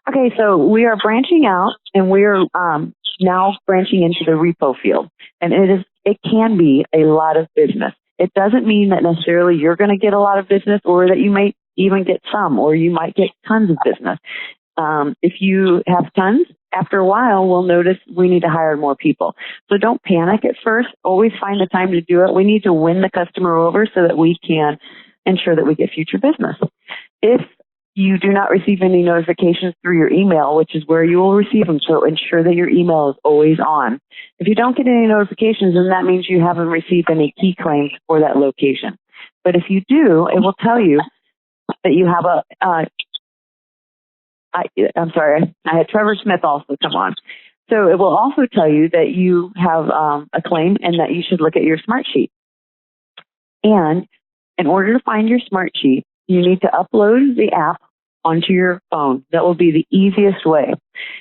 Okay, so we are branching out, and we're now branching into the repo field, and it can be a lot of business. It doesn't mean that necessarily you're going to get a lot of business, or that you might even get some, or you might get tons of business. If you have tons, after a while, we'll notice we need to hire more people. So don't panic at first. Always find the time to do it. We need to win the customer over so that we can ensure that we get future business. If you do not receive any notifications through your email, which is where you will receive them, so ensure that your email is always on. If you don't get any notifications, then that means you haven't received any key claims for that location. But if you do, it will tell you that you have I'm sorry, I had Trevor Smith also come on. So it will also tell you that you have a claim and that you should look at your Smartsheet. And in order to find your Smartsheet, you need to upload the app onto your phone. That will be the easiest way.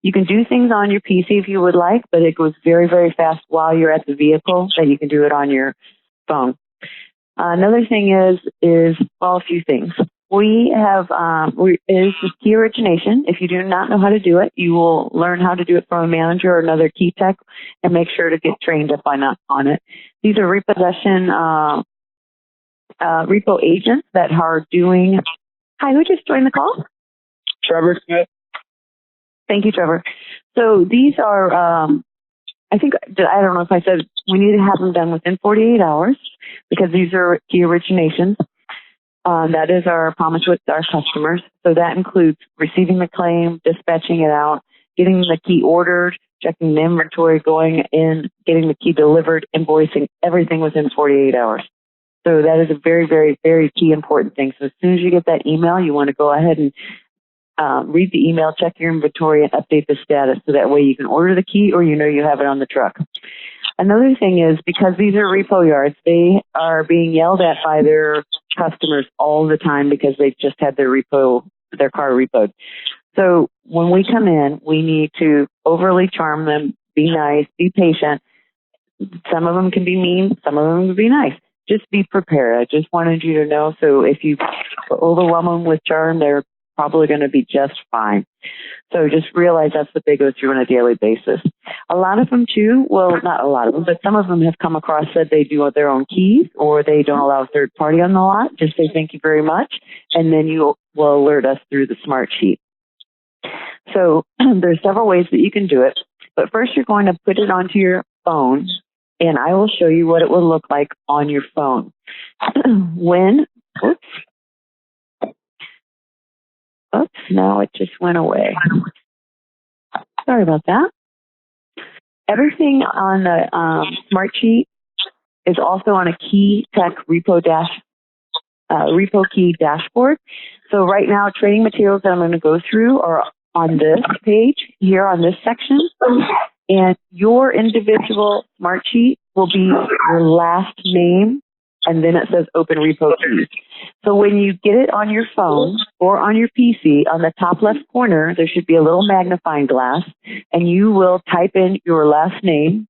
You can do things on your PC if you would like, but it goes very, very fast while you're at the vehicle, that you can do it on your phone. Another thing is a few things. We have is the key origination. If you do not know how to do it, you will learn how to do it from a manager or another key tech, and make sure to get trained up on it. These are repossession repo agents that are doing. Hi, who just joined the call? Trevor Smith. Thank you, Trevor. So these are, I don't know if I said we need to have them done within 48 hours, because these are key originations. That is our promise with our customers. So that includes receiving the claim, dispatching it out, getting the key ordered, checking the inventory, going in, getting the key delivered, invoicing, everything within 48 hours. So that is a very, very, very key important thing. So as soon as you get that email, you want to go ahead and read the email, check your inventory, and update the status, so that way you can order the key, or you have it on the truck. Another thing is, because these are repo yards, they are being yelled at by their customers all the time because they just had their car repoed. So when we come in, we need to overly charm them, be nice, be patient. Some of them can be mean, some of them can be nice. Just be prepared. I just wanted you to know. So if you overwhelm them with charm, they're probably going to be just fine. So just realize that's what they go through on a daily basis. A lot of them too, well, not a lot of them, but some of them have come across that they do their own keys, or they don't allow a third party on the lot. Just say thank you very much, and then you will alert us through the Smartsheet. So there's several ways that you can do it, but first you're going to put it onto your phone, and I will show you what it will look like on your phone. Now it just went away. Sorry about that. Everything on the Smartsheet is also on a Key Tech repo key dashboard. So right now, trading materials that I'm going to go through are on this page here on this section, and your individual Smartsheet will be your last name, and then it says open repo keys. So when you get it on your phone or on your PC, on the top left corner, there should be a little magnifying glass, and you will type in your last name.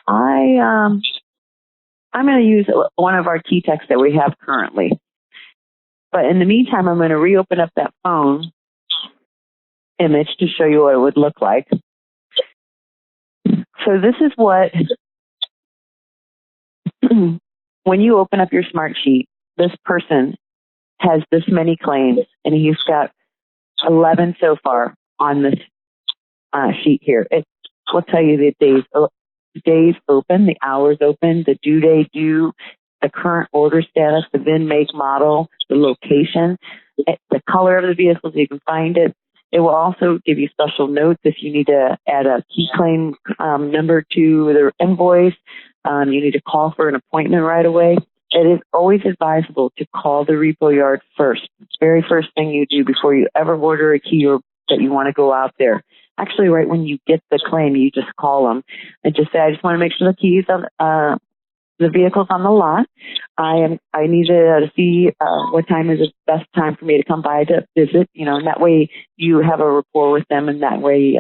I'm going to use one of our key techs that we have currently. But in the meantime, I'm going to reopen up that phone image to show you what it would look like. So this is what, when you open up your Smartsheet, this person has this many claims, and he's got 11 so far on this sheet here. It will tell you the days open, the hours open, the due date due, the current order status, the VIN, make, model, the location, the color of the vehicle so you can find it. It will also give you special notes if you need to add a key claim number to the invoice. You need to call for an appointment right away. It is always advisable to call the repo yard first. It's the very first thing you do before you ever order a key or that you want to go out there. Actually, right when you get the claim, you just call them and just say, I just want to make sure the keys on the vehicle's on the lot. I need to see what time is the best time for me to come by to visit, and that way you have a rapport with them, and that way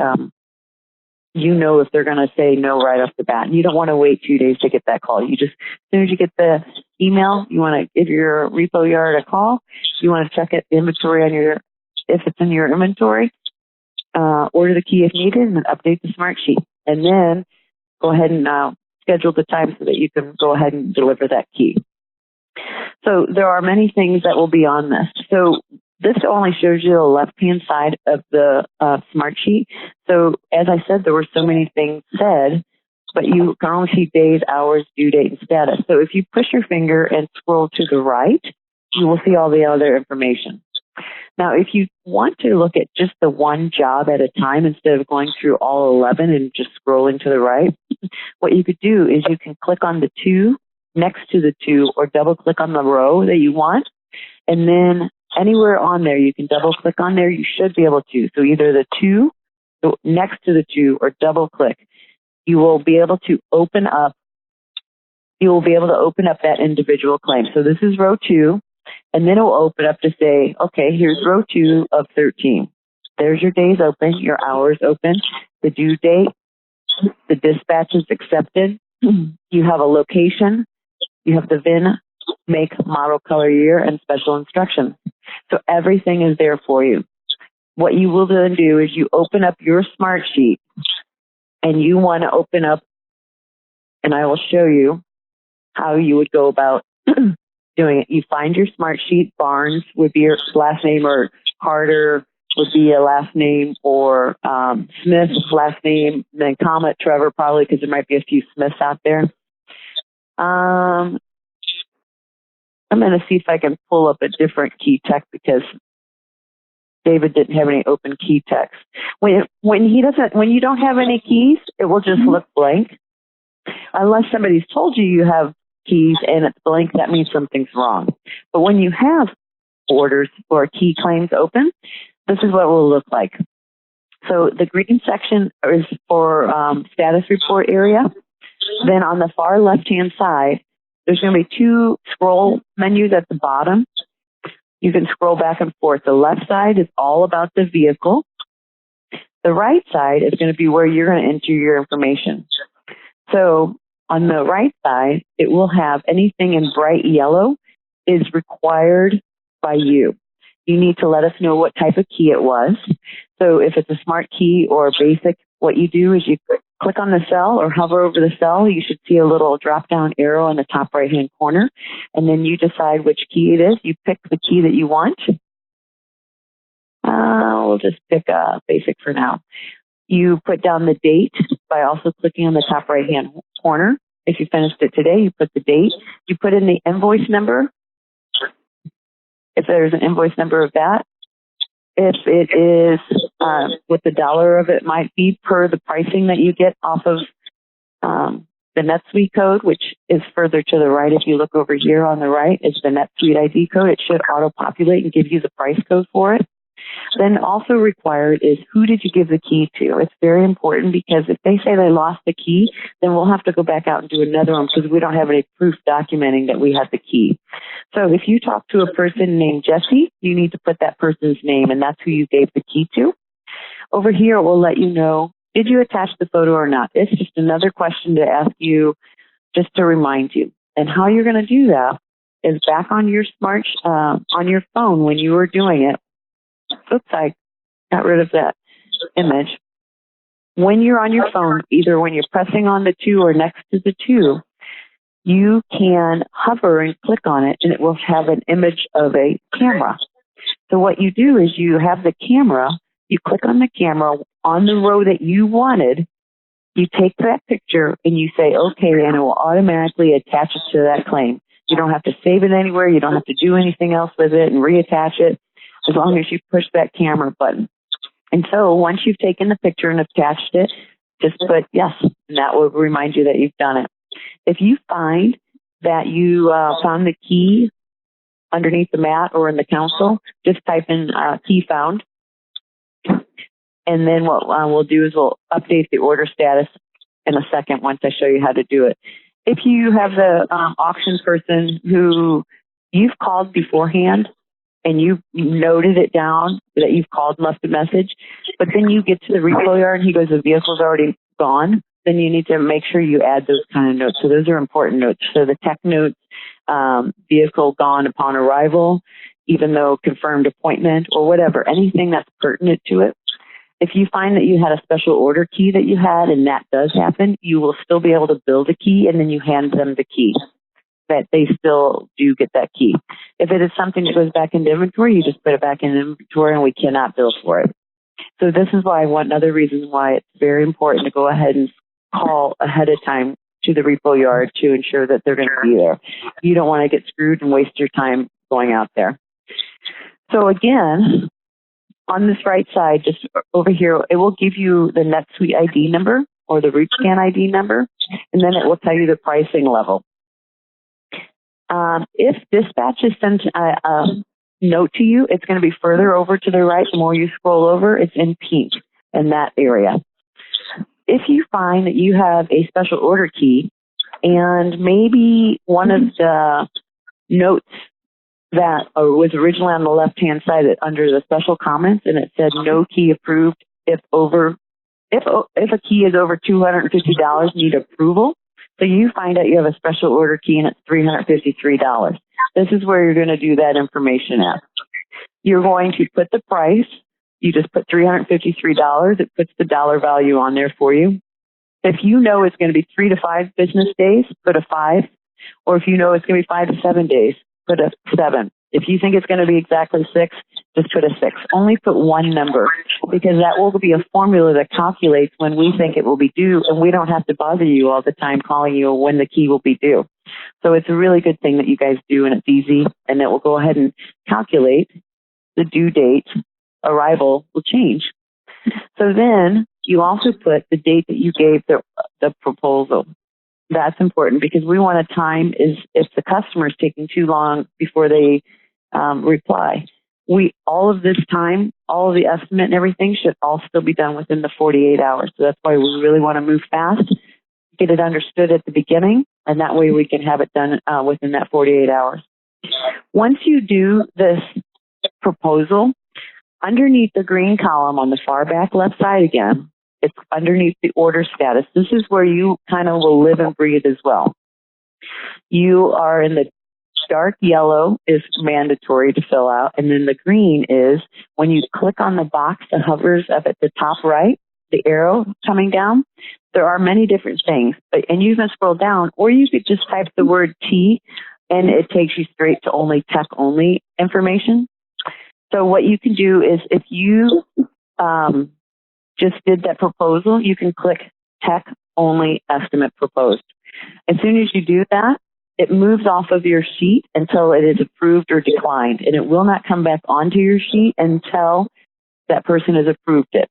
you know if they're going to say no right off the bat. And you don't want to wait 2 days to get that call. You just, as soon as you get the email, you want to give your repo yard a call. You want to check it, inventory on if it's in your inventory. order the key if needed, and then update the Smartsheet. And then go ahead and schedule the time so that you can go ahead and deliver that key. So there are many things that will be on this. So this only shows you the left-hand side of the Smartsheet. So as I said, there were so many things said, but you can only see days, hours, due date, and status. So if you push your finger and scroll to the right, you will see all the other information. Now, if you want to look at just the one job at a time instead of going through all 11 and just scrolling to the right, what you could do is you can click on the 2 next to the 2 or double click on the row that you want. And then anywhere on there, you can double click on there. You should be able to. So either the 2 next to the 2 or double click. You will be able to open up that individual claim. So this is row 2. And then it will open up to say, okay, here's row 2 of 13. There's your days open, your hours open, the due date, the dispatch is accepted. You have a location. You have the VIN, make, model, color, year, and special instructions. So everything is there for you. What you will then do is you open up your Smartsheet, and you want to open up, and I will show you how you would go about doing it. You find your Smartsheet. Barnes would be your last name, or Carter would be a last name, or Smith last name, then comma Trevor probably, because there might be a few Smiths out there. I'm going to see if I can pull up a different key text because David didn't have any open key text. When you don't have any keys, it will just look blank. Unless somebody's told you have keys and it's blank, that means something's wrong. But when you have orders or key claims open, this is what it will look like. So the green section is for status report area. Then on the far left-hand side, there's going to be 2 scroll menus at the bottom. You can scroll back and forth. The left side is all about the vehicle. The right side is going to be where you're going to enter your information. So on the right side, it will have anything in bright yellow is required by you. You need to let us know what type of key it was. So if it's a smart key or basic, what you do is you click on the cell or hover over the cell. You should see a little drop-down arrow in the top right-hand corner, and then you decide which key it is. You pick the key that you want. We'll just pick a basic for now. You put down the date by also clicking on the top right-hand corner. If you finished it today, you put the date. You put in the invoice number, if there's an invoice number of that. If it is what the dollar of it might be per the pricing that you get off of the NetSuite code, which is further to the right. If you look over here on the right, it's the NetSuite ID code. It should auto-populate and give you the price code for it. Then also required is who did you give the key to? It's very important because if they say they lost the key, then we'll have to go back out and do another one because we don't have any proof documenting that we had the key. So if you talk to a person named Jesse, you need to put that person's name, and that's who you gave the key to. Over here, it will let you know, did you attach the photo or not? It's just another question to ask you just to remind you. And how you're going to do that is back on your on your phone when you were doing it. Oops, I got rid of that image. When you're on your phone, either when you're pressing on the 2 or next to the 2, you can hover and click on it, and it will have an image of a camera. So what you do is you have the camera, you click on the camera on the row that you wanted, you take that picture, and you say, okay, and it will automatically attach it to that claim. You don't have to save it anywhere. You don't have to do anything else with it and reattach it, as long as you push that camera button. And so once you've taken the picture and attached it, just put yes, and that will remind you that you've done it. If you find that you found the key underneath the mat or in the console, just type in key found. And then what we'll do is we'll update the order status in a second once I show you how to do it. If you have the auction person who you've called beforehand, and you noted it down that you've called, left a message, but then you get to the repo yard and he goes, the vehicle's already gone, then you need to make sure you add those kind of notes. So those are important notes. So the tech notes, vehicle gone upon arrival, even though confirmed appointment or whatever, anything that's pertinent to it. If you find that you had a special order key that you had and that does happen, you will still be able to build a key and then you hand them the key, that they still do get that key. If it is something that goes back into inventory, you just put it back in inventory and we cannot bill for it. So this is why one other reason why it's very important to go ahead and call ahead of time to the repo yard to ensure that they're going to be there. You don't want to get screwed and waste your time going out there. So again, on this right side, just over here, it will give you the NetSuite ID number or the RootScan ID number, and then it will tell you the pricing level. If dispatch is sent a note to you, it's going to be further over to the right. The more you scroll over, it's in pink in that area. If you find that you have a special order key and maybe one of the notes that was originally on the left-hand side under the special comments and it said no key approved if a key is over $250, need approval. So you find out you have a special order key and it's $353. This is where you're going to do that information at. You're going to put the price. You just put $353. It puts the dollar value on there for you. If you know it's going to be 3 to 5 business days, put a 5. Or if you know it's going to be 5 to 7 days, put a 7. If you think it's going to be exactly 6, just put a 6. Only put one number because that will be a formula that calculates when we think it will be due, and we don't have to bother you all the time calling you when the key will be due. So it's a really good thing that you guys do, and it's easy, and it will go ahead and calculate the due date. Arrival will change. So then you also put the date that you gave the proposal. That's important because we want a time is if the customer is taking too long before they reply. All of this time, all of the estimate and everything should all still be done within the 48 hours. So that's why we really want to move fast, get it understood at the beginning, and that way we can have it done within that 48 hours. Once you do this proposal, underneath the green column on the far back left side again, it's underneath the order status. This is where you kind of will live and breathe as well. You are in the dark yellow is mandatory to fill out, and then the green is when you click on the box that hovers up at the top right, the arrow coming down. There are many different things, and you can scroll down, or you could just type the word T, and it takes you straight to only tech only information. So what you can do is if you just did that proposal, you can click tech only estimate proposed. As soon as you do that, it moves off of your sheet until it is approved or declined, and it will not come back onto your sheet until that person has approved it.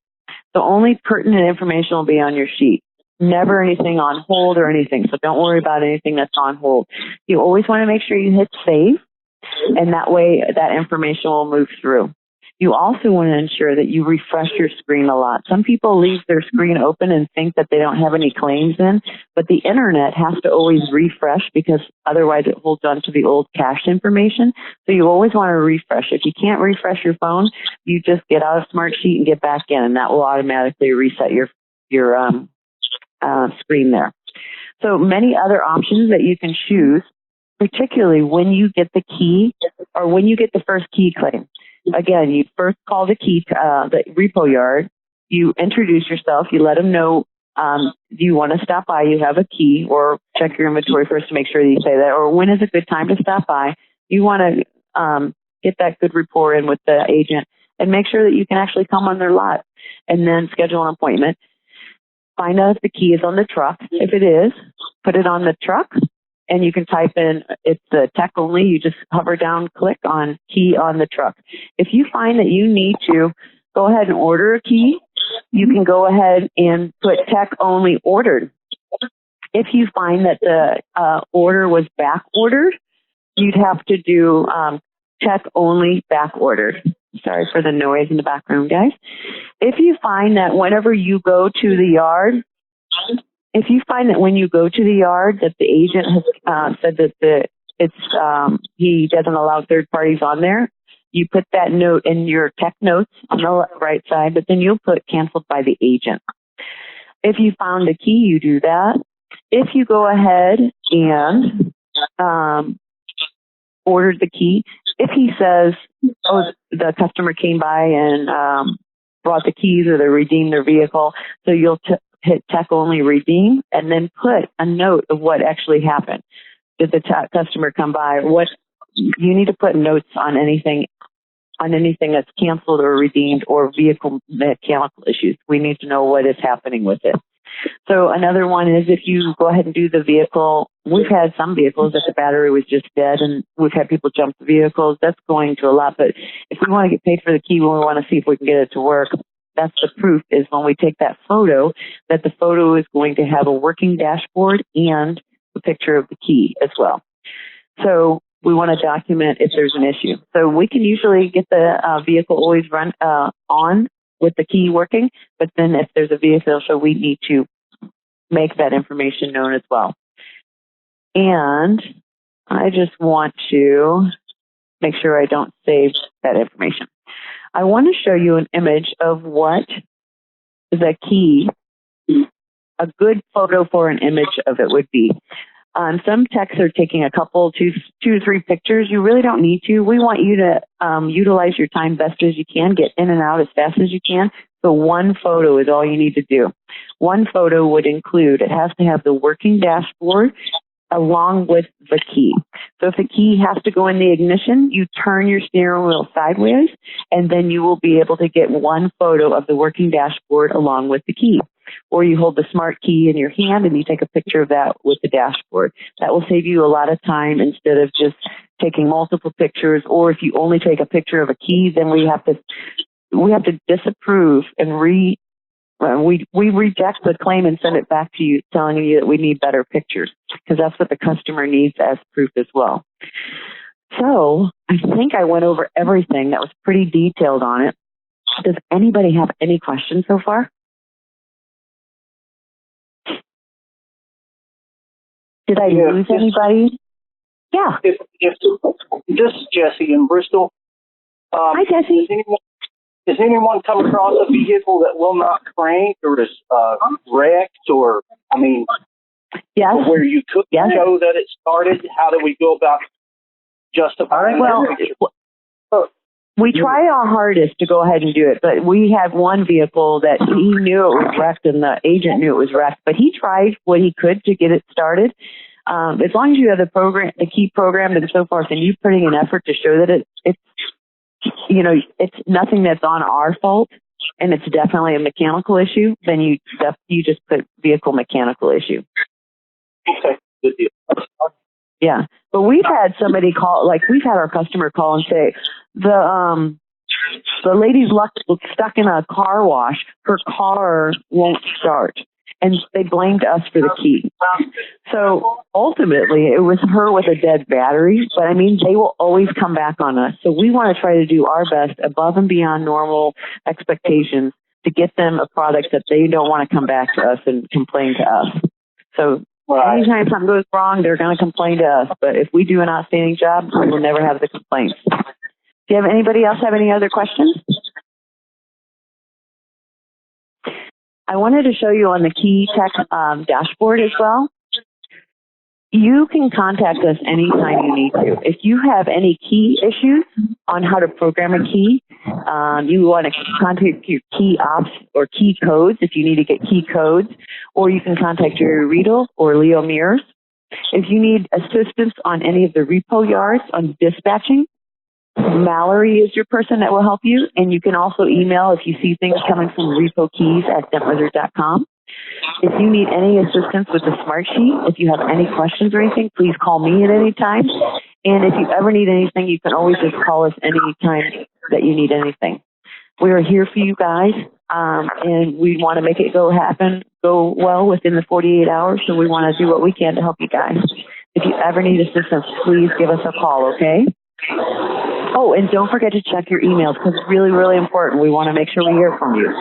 So only pertinent information will be on your sheet. Never anything on hold or anything. So don't worry about anything that's on hold. You always want to make sure you hit save, and that way that information will move through. You also want to ensure that you refresh your screen a lot. Some people leave their screen open and think that they don't have any claims in, but the internet has to always refresh because otherwise it holds on to the old cached information. So you always want to refresh. If you can't refresh your phone, you just get out of Smartsheet and get back in, and that will automatically reset your screen there. So many other options that you can choose, particularly when you get the key or when you get the first key claim. Again, you first call the the repo yard. You introduce yourself. You let them know, do you want to stop by? You have a key, or check your inventory first to make sure that you say that, or when is a good time to stop by? You want to get that good rapport in with the agent and make sure that you can actually come on their lot and then schedule an appointment. Find out if the key is on the truck. If it is, put it on the truck. And you can type in, it's the tech only, you just hover down, click on key on the truck. If you find that you need to go ahead and order a key, you can go ahead and put tech only ordered. If you find that the order was back ordered, you'd have to do tech only back ordered. Sorry for the noise in the background, guys. If you find that whenever you go to the yard, if you find that when you go to the yard that the agent has said that he doesn't allow third parties on there, you put that note in your tech notes on the right side, but then you'll put canceled by the agent. If you found the key, you do that. If you go ahead and ordered the key, if he says, oh, the customer came by and brought the keys or they redeemed their vehicle. So you'll hit tech only redeem and then put a note of what actually happened. Did the customer come by? What you need to put notes on anything that's canceled or redeemed or vehicle mechanical issues. We need to know what is happening with it. So another one is if you go ahead and do the vehicle, we've had some vehicles that the battery was just dead and we've had people jump the vehicles. That's going to a lot. But if we want to get paid for the key, when we want to see if we can get it to work, that's the proof is when we take that photo, that the photo is going to have a working dashboard and a picture of the key as well. So we want to document if there's an issue. So we can usually get the vehicle always run on with the key working, but then if there's a vehicle, so we need to make that information known as well. And I just want to make sure I don't save that information. I want to show you an image of what the key, a good photo for an image of it would be. Some techs are taking a couple, two to three pictures. You really don't need to. We want you to utilize your time best as you can, get in and out as fast as you can. So one photo is all you need to do. One photo would include, it has to have the working dashboard along with the key. So if the key has to go in the ignition, you turn your steering wheel sideways, and then you will be able to get one photo of the working dashboard along with the key. Or you hold the smart key in your hand and you take a picture of that with the dashboard. That will save you a lot of time instead of just taking multiple pictures. Or if you only take a picture of a key, then we have to disapprove and we reject the claim and send it back to you telling you that we need better pictures because that's what the customer needs as proof as well. So I think I went over everything that was pretty detailed on it. Does anybody have any questions so far? Did I lose anybody? Yeah. If this is Jesse in Bristol. Hi, Jesse. Has anyone come across a vehicle that will not crank or is wrecked or, yes. where you could show that it started? How do we go about justifying that? We try our hardest to go ahead and do it, but we had one vehicle that he knew it was wrecked and the agent knew it was wrecked, but he tried what he could to get it started. As long as you have the key programmed and so forth, and you putting an effort to show that it's nothing that's on our fault and it's definitely a mechanical issue, then you just put vehicle mechanical issue. Okay, good deal. Yeah, but we've had somebody call, like we've had our customer call and say, the lady's stuck in a car wash. Her car won't start. And they blamed us for the key. So ultimately, it was her with a dead battery. But they will always come back on us. So we want to try to do our best above and beyond normal expectations to get them a product that they don't want to come back to us and complain to us. So anytime something goes wrong, they're going to complain to us. But if we do an outstanding job, we will never have the complaints. Do you have anybody else have any other questions? I wanted to show you on the Key Tech dashboard as well. You can contact us anytime you need to. If you have any key issues on how to program a key, you want to contact your key ops or key codes if you need to get key codes, or you can contact Jerry Riedel or Leo Mears. If you need assistance on any of the repo yards on dispatching, Mallory is your person that will help you, and you can also email if you see things coming from repokeys@dentwizard.com. If you need any assistance with the Smartsheet, if you have any questions or anything, please call me at any time. And if you ever need anything, you can always just call us any time that you need anything. We are here for you guys, and we want to make it go well within the 48 hours, so we want to do what we can to help you guys. If you ever need assistance, please give us a call, okay? Oh, and don't forget to check your emails because it's really, really important. We want to make sure we hear from you.